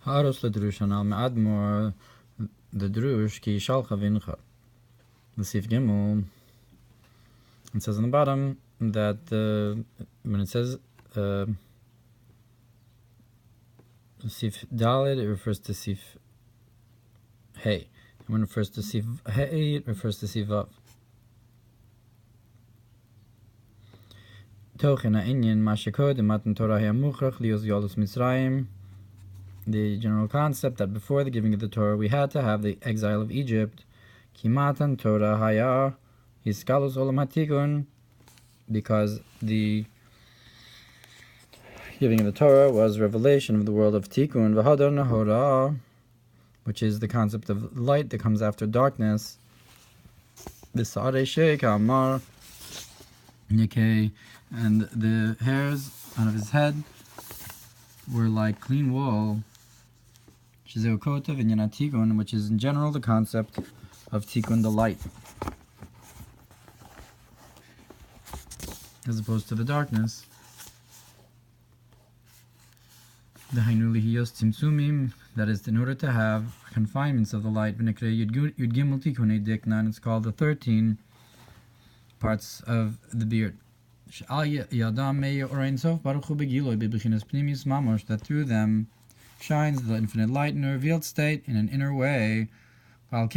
הערות לדרושים על מאמר the drush ki ישאלך Bincha. The Sif Gimel, it says on the bottom that when it says Sif Dalid, it refers to Sif Hey. And when it refers to Sif Hey, it refers to Sif Vav. Tochen ha'inyan ma shekodem matan Torah ha'muchrach lios yolus Mitzrayim. The general concept that before the giving of the Torah we had to have the exile of Egypt. Kimatan Torah haya hiskalus olam hatikun, because the giving of the Torah was revelation of the world of Tikkun, v'hadar nahora, which is the concept of light that comes after darkness. V'sarei sheik Mamar Nikei, and the hairs out of his head were like clean wool. Shizeu kotav inyan Tikkun, which is in general the concept of Tikkun, the light, as opposed to the darkness. The hainuli hiyos tzimtzumim, that is in order to have confinements of the light. V'nikra yud gimel tikkunei diknan, it's called the 13 parts of the beard. That through them shines the infinite light in a revealed state in an inner way. Therefore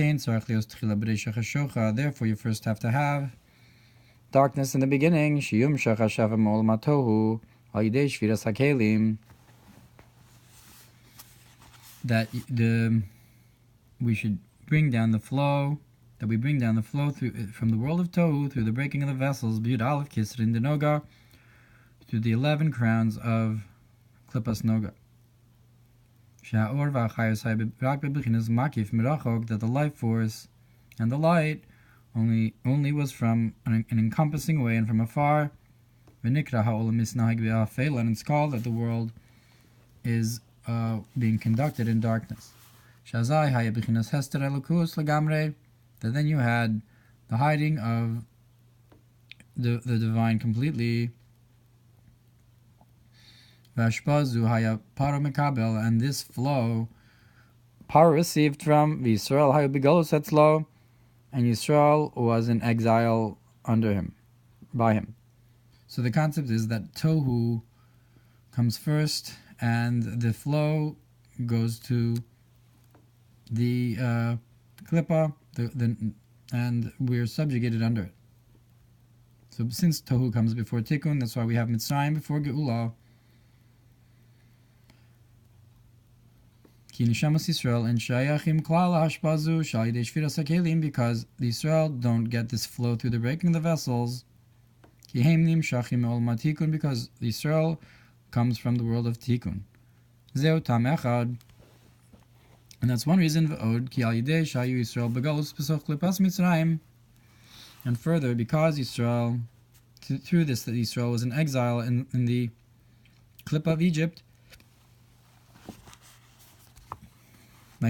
you first have to have darkness in the beginning, that we should bring down the flow, through from the world of Tohu through the breaking of the vessels, through the 11 crowns of Klippas Noga. That the life force and the light only was from an encompassing way and from afar. And it's called that the world is being conducted in darkness. That then you had the hiding of the divine completely. And this flow Paro received from Yisrael hayu begolus etzlo, and Yisrael was in exile by him. So the concept is that Tohu comes first, and the flow goes to the Klippa, and we're subjugated under it. So since Tohu comes before Tikkun, that's why we have Mitzrayim before Geula. Because the Israel don't get this flow through the breaking of the vessels. Because the Israel comes from the world of Tikkun. And that's one reason. And further, because Israel, through this, that Israel was in exile in the clip of Egypt, the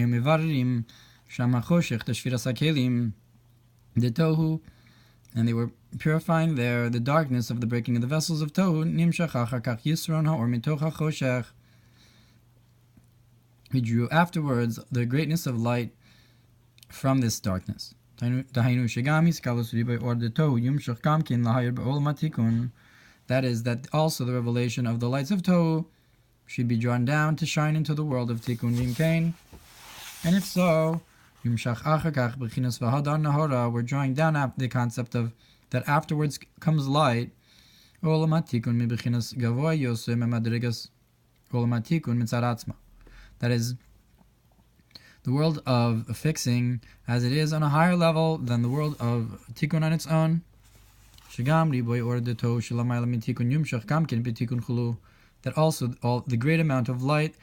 Tohu, and they were purifying there the darkness of the breaking of the vessels of Tohu. He drew afterwards the greatness of light from this darkness. That is, that also the revelation of the lights of Tohu should be drawn down to shine into the world of Tikkun Vimkain. And if so, we're drawing down the concept of that afterwards comes light. That is, the world of fixing as it is on a higher level than the world of Tikkun on its own. That also all the great amount of light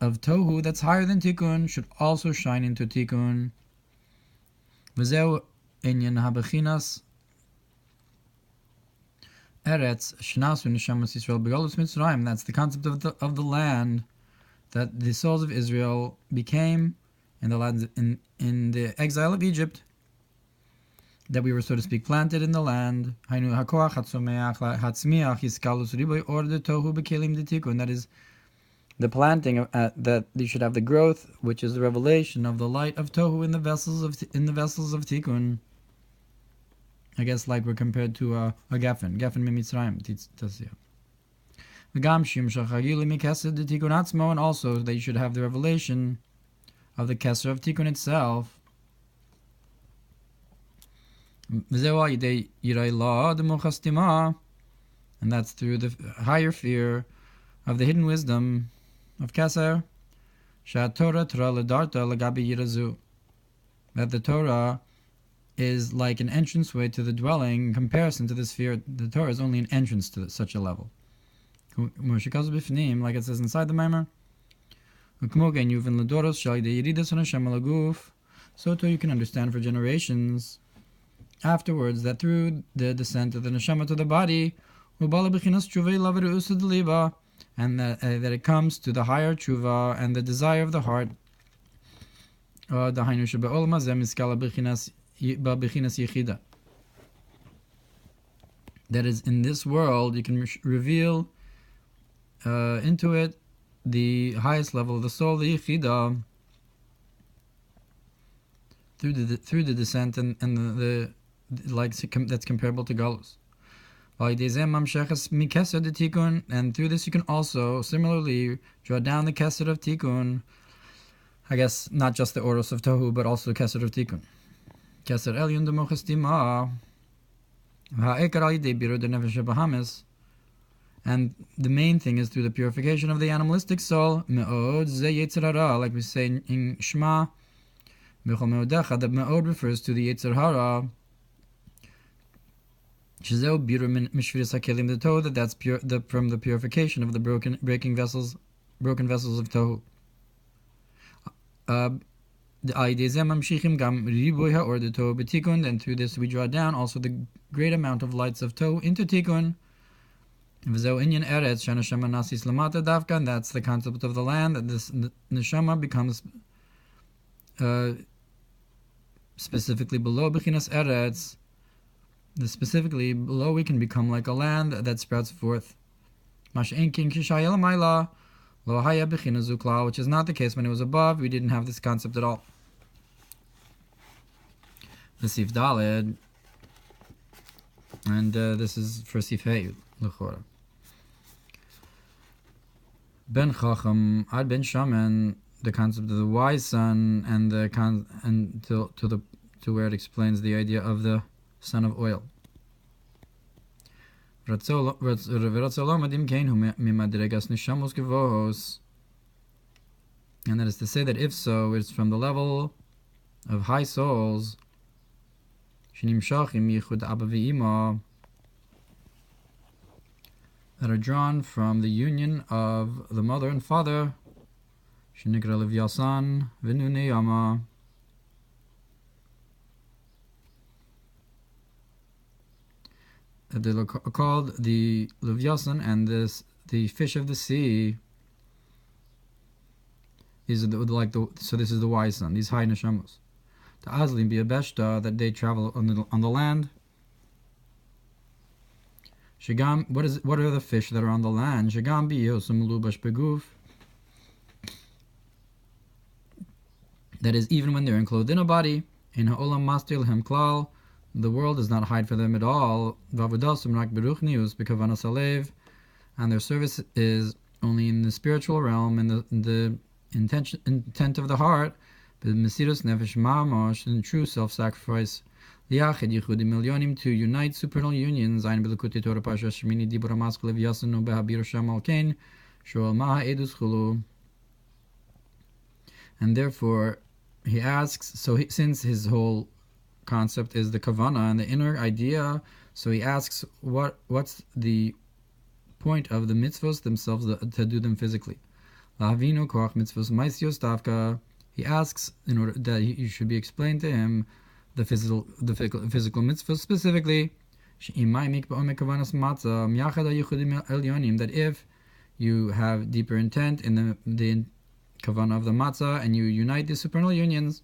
of Tohu that's higher than Tikkun should also shine into Tikkun. V'zeu inyan habechinas eretz shnasu neshamas Yisrael begolus Mitzrayim. That's the concept of the land that the souls of Israel became in the land in the exile of Egypt. That we were, so to speak, planted in the land. That is, the planting of, that you should have the growth, which is the revelation of the light of Tohu in the vessels of Tikkun. I guess like we're compared to a Geffen Mitzrayim Tasya. And also they should have the revelation of the Kesser of Tikkun itself. And that's through the higher fear of the hidden wisdom of Kesser. That the Torah is like an entranceway to the dwelling in comparison to this fear. The Torah is only an entrance to such a level. Like it says inside the Mamar. So too you can understand for generations afterwards that through the descent of the neshama to the body, and that it comes to the higher tshuva and the desire of the heart. That is, in this world you can reveal into it the highest level of the soul, the yichida, through the descent and the that's comparable to galus. And through this you can also similarly draw down the kesed of tikkun. I guess not just the oros of tohu, but also the kesed of tikkun. Kesed elyon demochestima. And the main thing is through the purification of the animalistic soul. Like we say in Shema, that me'od refers to the Yetzer Hara. The toe, that's pure, from the purification of the broken vessels of tohu. And through this we draw down also the great amount of lights of tohu into tikkun. And that's the concept of the land, that this neshama becomes specifically below Bechinas Eretz. Specifically below we can become like a land that sprouts forth. Which is not the case when it was above. We didn't have this concept at all. The Sif Daled, and this is for Sif Hey L'chora. Ben Chacham Ad Ben Shaman, the concept of the wise son, and to where it explains the idea of the son of oil. And that is to say that if so, it's from the level of high souls that are drawn from the union of the mother and father, they are called the Levyasan and the fish of the sea. These are so this is the wise son, these high neshamos. The Azlim be a beshta, that they travel on the land. Shagam, what are the fish that are on the land? Shagam bi yosem lubash beguf. That is, even when they're enclosed in a body, in ha'olam mastil hem klal, the world does not hide for them at all. V'avodasum rak beruchnius b'kavanas alev, and their service is only in the spiritual realm, in the intent of the heart, b'mesirus nefesh mamash, in true self-sacrifice. Liachid yichudim milyonim, to unite supernal unions. Ein b'lekuti Torah pasha shemini dibur hamask levyasanu behabir sham alkein shoal maha edus chulu. And therefore he asks, since his whole concept is the kavana and the inner idea, so he asks what's the point of the mitzvos themselves, to do them physically. Lahavinu koach mitzvos maisios davka. He asks in order that you should be explained to him the physical mitzvahs specifically. That if you have deeper intent in the kavanah of the matzah and you unite the supernal unions,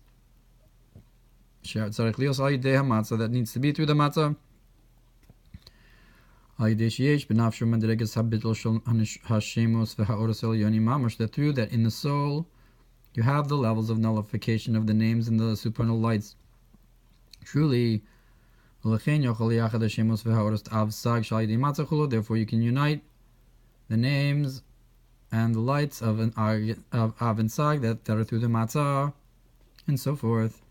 that needs to be through the matzah. That through that in the soul you have the levels of nullification of the names and the supernal lights. Truly, therefore you can unite the names and the lights of Av and Sag that are through the matzah, and so forth.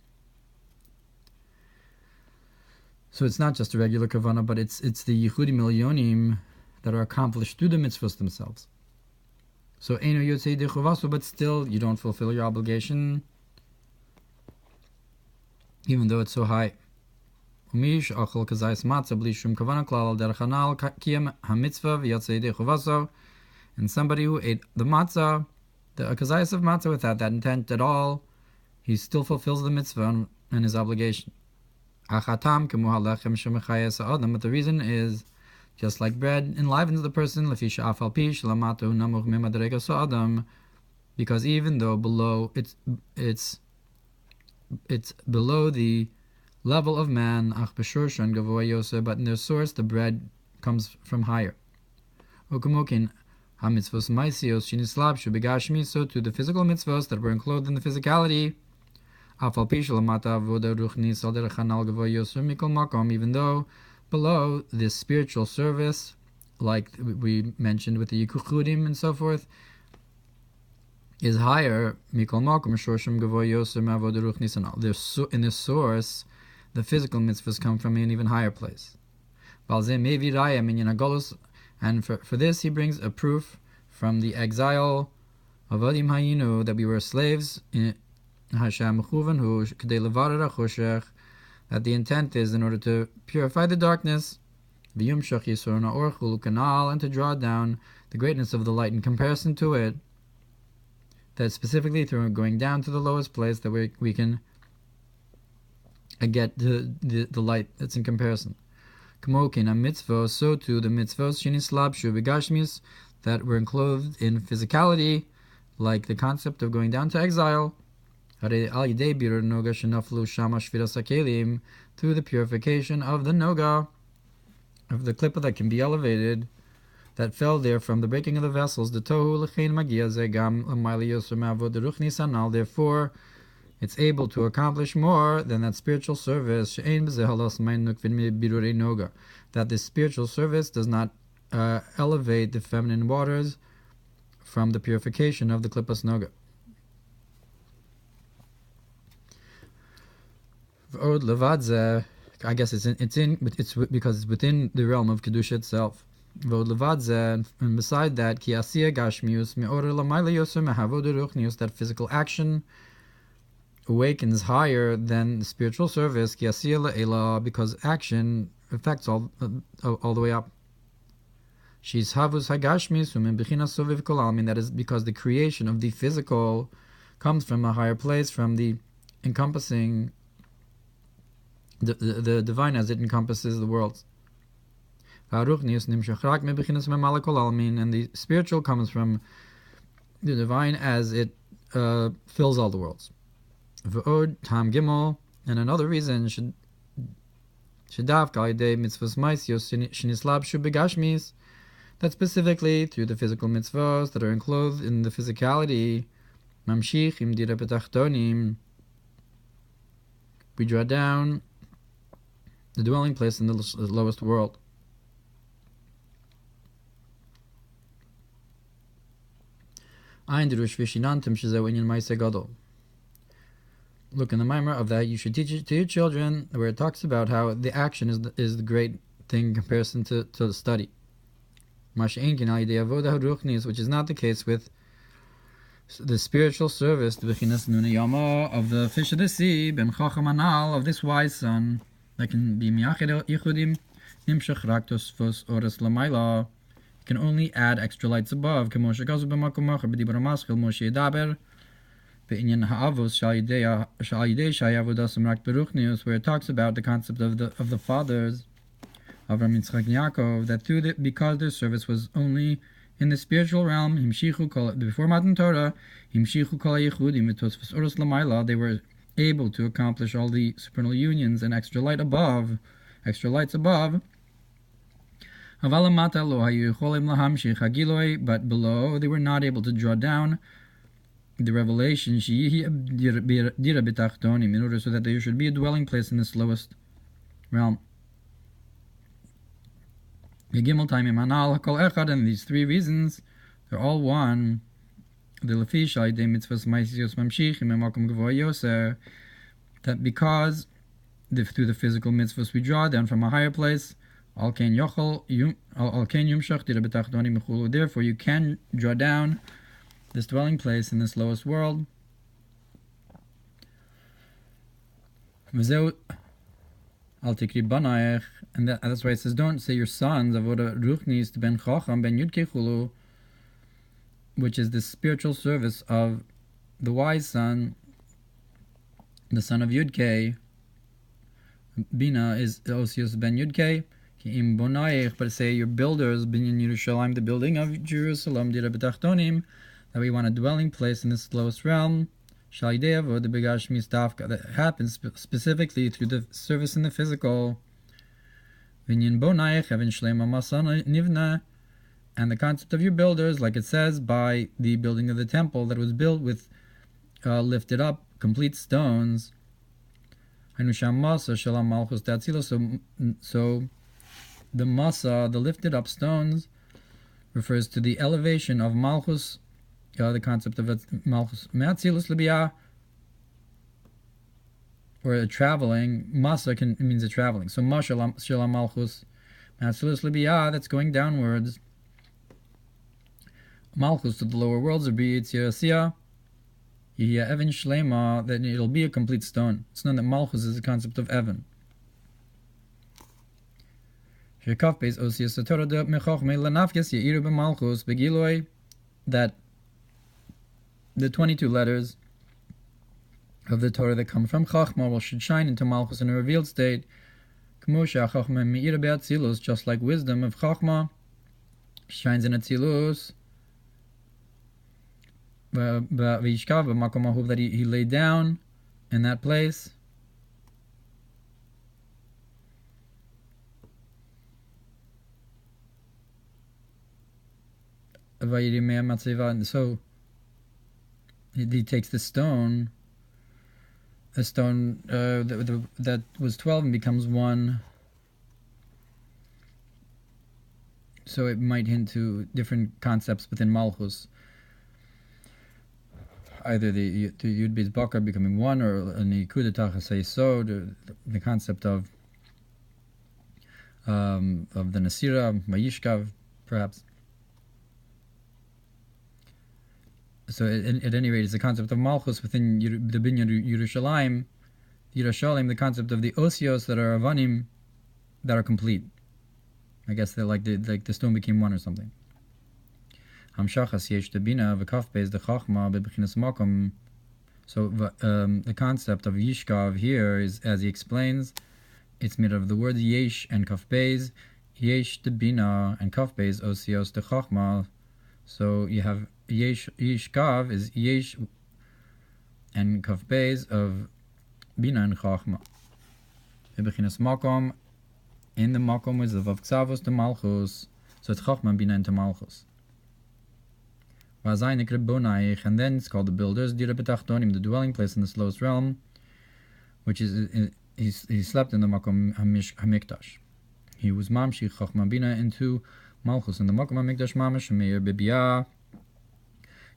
So it's not just a regular kavanah, but it's the yichudim milyonim that are accomplished through the mitzvahs themselves. So eino yotzei dechuvaso, but still you don't fulfill your obligation, even though it's so high. Umish achol kazayis matzah bli shum kavanah klal derech hanal kiyam hamitzvah v'yotzei dechuvaso, and somebody who ate the matzah, the kazayis of matzah, without that intent at all, he still fulfills the mitzvah and his obligation. But the reason is, just like bread enlivens the person, because even though below it's below the level of man, but in their source the bread comes from higher. So to the physical mitzvahs that were enclosed in the physicality, even though below this spiritual service, like we mentioned with the yikuchudim and so forth, is higher. In the source, the physical mitzvahs come from an even higher place. And for this he brings a proof from the exile of Adim Hayinu, that we were slaves in that the intent is in order to purify the darkness, and to draw down the greatness of the light in comparison to it, that specifically through going down to the lowest place that we can get the light that's in comparison. So too the mitzvahs that were enclosed in physicality, like the concept of going down to exile, through the purification of the noga, of the klipa that can be elevated, that fell there from the breaking of the vessels, therefore it's able to accomplish more than that spiritual service, that this spiritual service does not elevate the feminine waters from the purification of the klipas noga. I guess it's because it's within the realm of kedusha itself. And beside that, that physical action awakens higher than spiritual service, because action affects all the way up. That is because the creation of the physical comes from a higher place, from the encompassing the divine as it encompasses the worlds. And the spiritual comes from the divine as it fills all the worlds. And another reason that specifically through the physical mitzvahs that are enclosed in the physicality, we draw down the dwelling place in the lowest world. Look in the Mamar of that, you should teach it to your children, where it talks about how the action is the great thing in comparison to the study. Which is not the case with the spiritual service, of the fish of the sea, ben chacham anal, of this wise son, that can be miyachid yichudim, nimshach raktos fos oras lamaila, can only add extra lights above, where it talks about the concept of the fathers of Avram, Yitzchak, and Yaakov, that because their service was only in the spiritual realm, before Matan Torah, they were able to accomplish all the supernal unions and extra lights above. But below they were not able to draw down the revelation in order so that there should be a dwelling place in this lowest realm. Gimel time imanal kol echad, and these three reasons, they're all one. That because through the physical mitzvahs we draw down from a higher place, therefore you can draw down this dwelling place in this lowest world. And that's why it says, don't say your sons, which is the spiritual service of the wise son, the son of Yudke. Bina is Osius ben Yudke. But say your builders, Binyan Yerushalayim, the building of Jerusalem, that we want a dwelling place in this lowest realm. That happens specifically through the service in the physical. And the concept of your builders, like it says, by the building of the temple that was built with lifted up, complete stones. So the masa, the lifted up stones, refers to the elevation of Malchus, the concept of Malchus Me'atzilus Libiyah, or a traveling. Masa means a traveling. So Mashalam Malchus Me'atzilus Libiyah, that's going downwards. Malchus to the lower worlds, Evan Shlema, that it'll be a complete stone. It's known that Malchus is the concept of Evan. That the 22 letters of the Torah that come from Chachma should shine into Malchus in a revealed state, just like wisdom of Chachma shines in Atzilus. That he lay down in that place. And so he takes the stone, a stone that was 12 and becomes 1. So it might hint to different concepts within Malchus. Either the Yud Beis Bakar becoming 1, or an Ikudatach Yesod, the concept of the Nasira, Vayishkav, perhaps. So at any rate, it's the concept of Malchus within the Binyan Yerushalayim, the concept of the Osios that are Avanim, that are complete. I guess they're like the stone became 1 or something. So the concept of Yishkav here is, as he explains, it's made of the words Yesh and Kaf Beis, Yesh de Bina and Kaf Beis Osios de Chachma. So you have Yishkav is Yesh and Kaf Beis of Bina and Chachma. In the Makom is the Vav Ksavos de Malchus. So it's Chachma Bina into Malchus. And then it's called the builders, the dwelling place in the lowest realm, which is he slept in the Makom Hamikdash. He was Mamshi Chachma Bina into Malchus in the Makom Hamikdash Mamash Meir Bibiyah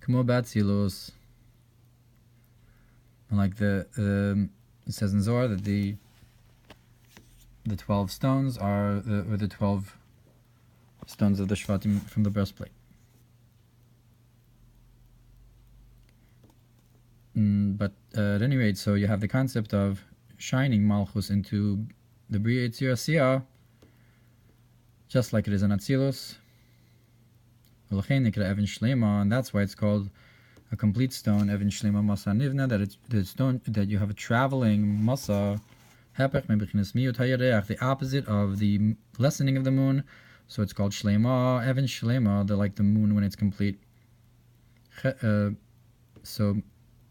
Kmo Batzilus. Like it says in Zohar that the 12 stones are the 12 stones of the Shvatim from the breastplate. But at any rate, so you have the concept of shining Malchus into the Bria Yitzir Asiyah, just like it is in Atzilus. And that's why it's called a complete stone, Evan Shlema Masa Nivna, that it's the stone that you have a traveling Masa, the opposite of the lessening of the moon. So it's called Shlema, Evan Shlema, like the moon when it's complete. So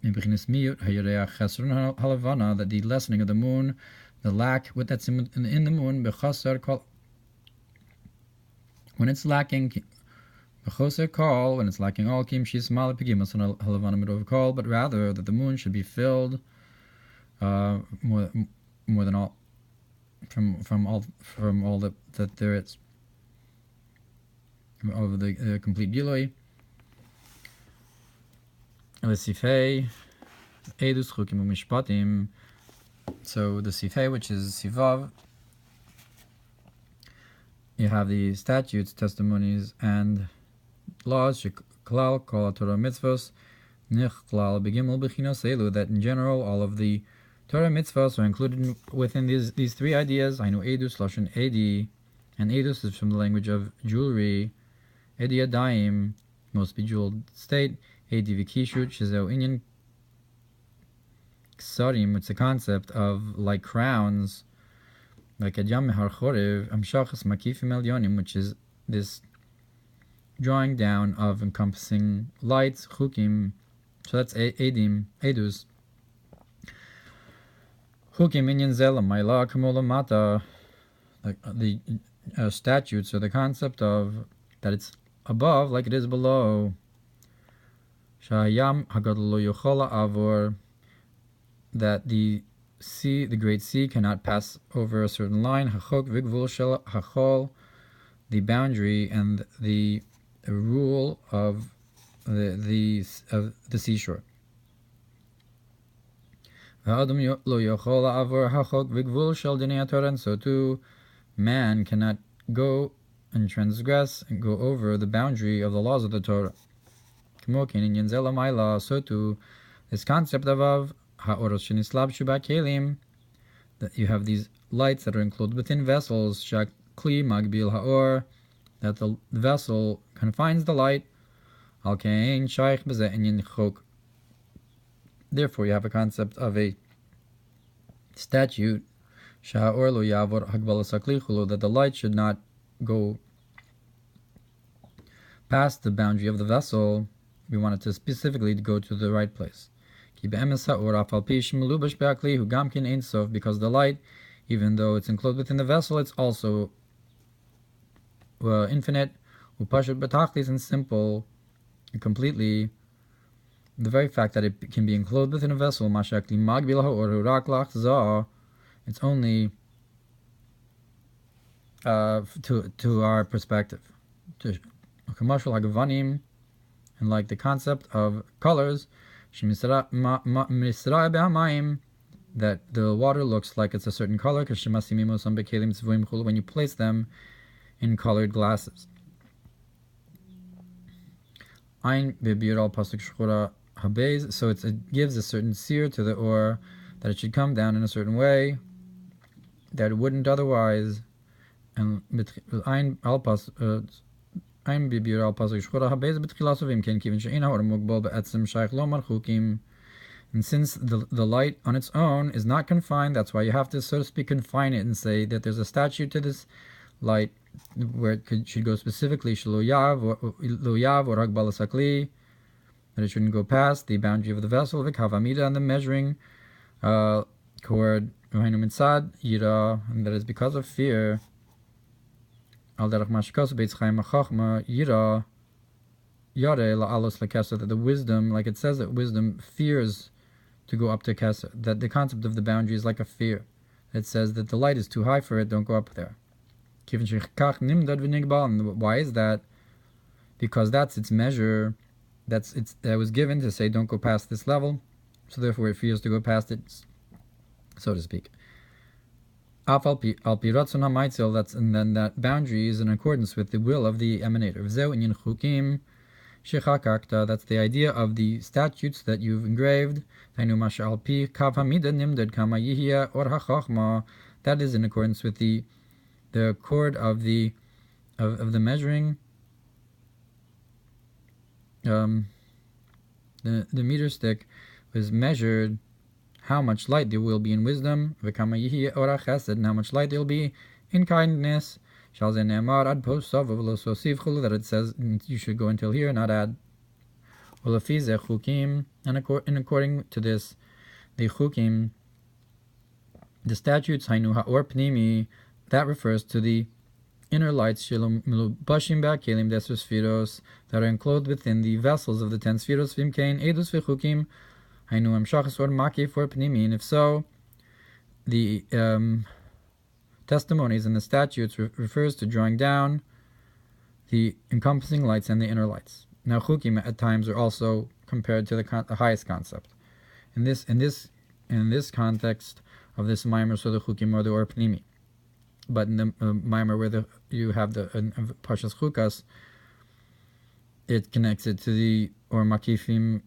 that the lessening of the moon, the lack with that's in the moon, when it's lacking call, when it's lacking all kim shismal pigimas on halavana midov call, but rather that the moon should be filled more than all from all that there is of the complete giloi. L'sifei edus chukim u'mishpatim. So the sifei, which is sivav, you have the statutes, testimonies, and laws. Sheklal kol Torah mitzvos nichlal begimel bechinos elu. That in general, all of the Torah mitzvos are included within these three ideas. I know edus, lashon edi, and edus is from the language of jewelry. Edi adayim, most bejeweled state. Edi vikishut shezeu inyan ksarim. It's a concept of like crowns, like adyam mehar chorev amshachas makifim elyonim, which is this drawing down of encompassing lights, chukim. So that's edim, edus. Chukim inyan zela mayla kamola mata. Like the statutes, or the concept of that it's above like it is below. Shayam hagadol lo yochola avor. That the sea, the great sea, cannot pass over a certain line. Hachok vigvul shel hachol, the boundary and the rule of the seashore. V'adam lo yochol avor hachok vigvul shel dinei Torah. And so too, man cannot go and transgress and go over the boundary of the laws of the Torah. K'mokin in Yenzela Maila, so too, this concept of Hatorah shenislab shuba kelim, that you have these lights that are included within vessels. Shakli magbil haor, that the vessel confines the light. Al kain shaykh b'zeh inyan chok. Therefore, you have a concept of a statute. Sha'or lo yavor hagbalas hakli chulu, that the light should not go past the boundary of the vessel. We want it to specifically go to the right place. Because the light, even though it's enclosed within the vessel, it's also infinite, and simple, completely. The very fact that it can be enclosed within a vessel, it's only to our perspective. And like the concept of colors, that the water looks like it's a certain color, when you place them in colored glasses. So it gives a certain sear to the ore, that it should come down in a certain way that it wouldn't otherwise. And and since the light on its own is not confined, that's why you have to, so to speak, confine it and say that there's a statute to this light where it should go specifically, that it shouldn't go past the boundary of the vessel, and the measuring cord, and that is because of fear. That the wisdom, like it says that wisdom fears to go up to Kesser, that the concept of the boundary is like a fear. It says that the light is too high for it, don't go up there. And why is that? Because that's its measure, that was given to say don't go past this level, so therefore it fears to go past it, so to speak. That's, and then that boundary is in accordance with the will of the emanator. That's the idea of the statutes that you've engraved. That is in accordance with the cord of the measuring. The meter stick was measured how much light there will be in wisdom, and how much light there will be in kindness. That it says you should go until here, not add. And according to this, the chukim, the statutes, that refers to the inner lights milubashim ba'kelim deser sfiros that are enclosed within the vessels of the 10 sfiros v'imkein edus v'chukim hainu amshachas or makif or pnimin. If so, the testimonies and the statutes refers to drawing down the encompassing lights and the inner lights. Now chukim at times are also compared to the highest concept. In this context of this Mamar, so the chukim or the or pnimi. But in the Mamar where you have the Pashas Chukas, it connects it to the or makifim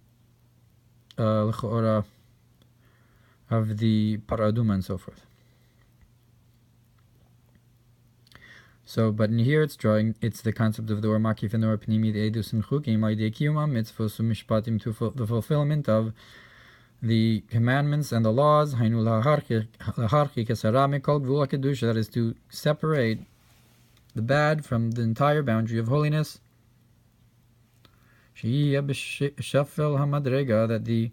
l'chora of the paraduma and so forth. So, but in here it's the concept of the or makif and the or pnimi, the edus and chukim, the kiyuma mitzvos mishpatim, to the fulfillment of the commandments and the laws, that is to separate the bad from the entire boundary of holiness, that the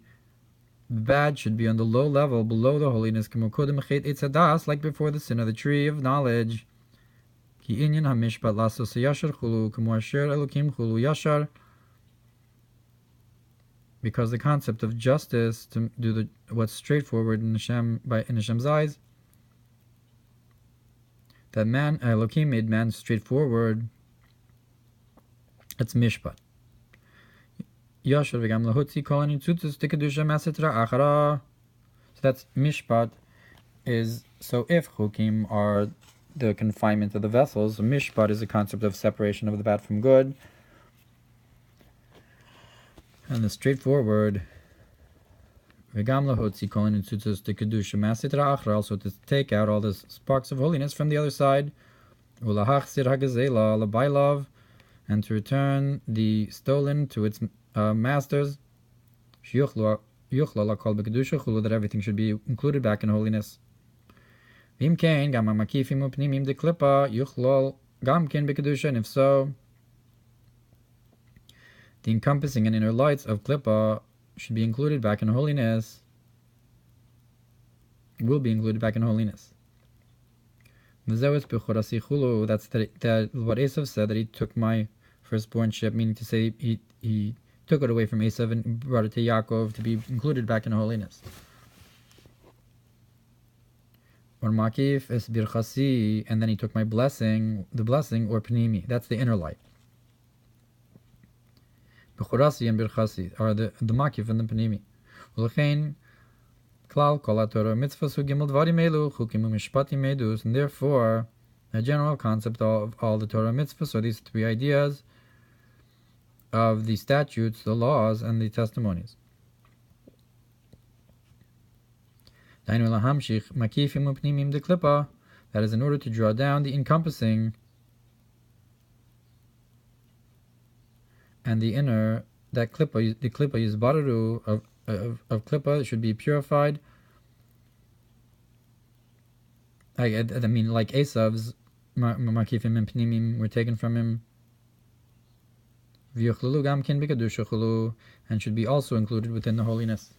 bad should be on the low level, below the holiness, like before the sin of the tree of knowledge, because the concept of justice, to do what's straightforward in Hashem's eyes, that Elohim made man straightforward, that's mishpat. So that's mishpat so if chukim are the confinement of the vessels, mishpat is the concept of separation of the bad from good. And the straightforward, also to take out all the sparks of holiness from the other side, and to return the stolen to its masters, that everything should be included back in holiness. And if so, the encompassing and inner lights of Klippa should be included back in holiness, will be included back in holiness. That's what Esav said, that he took my firstbornship, meaning to say he took it away from Esav and brought it to Yaakov to be included back in holiness. Or Makif es birchasi, and then he took my blessing, the blessing, or Pnimi, that's the inner light. Bechorasi and birchasi are the makif and the panimi. Ulchein klal kol haTorah mitzvos hu gimel dvarim elu chukim umishpatim medus, and therefore the general concept of all the Torah mitzvahs are these three ideas of the statutes, the laws, and the testimonies. Dainu lahamshich makifim upnimim de klippa, that is in order to draw down the encompassing and the inner, that klippa, the klippa is bararu of klippa should be purified. I mean, like Esav's makifim and pnimim were taken from him, and should be also included within the holiness.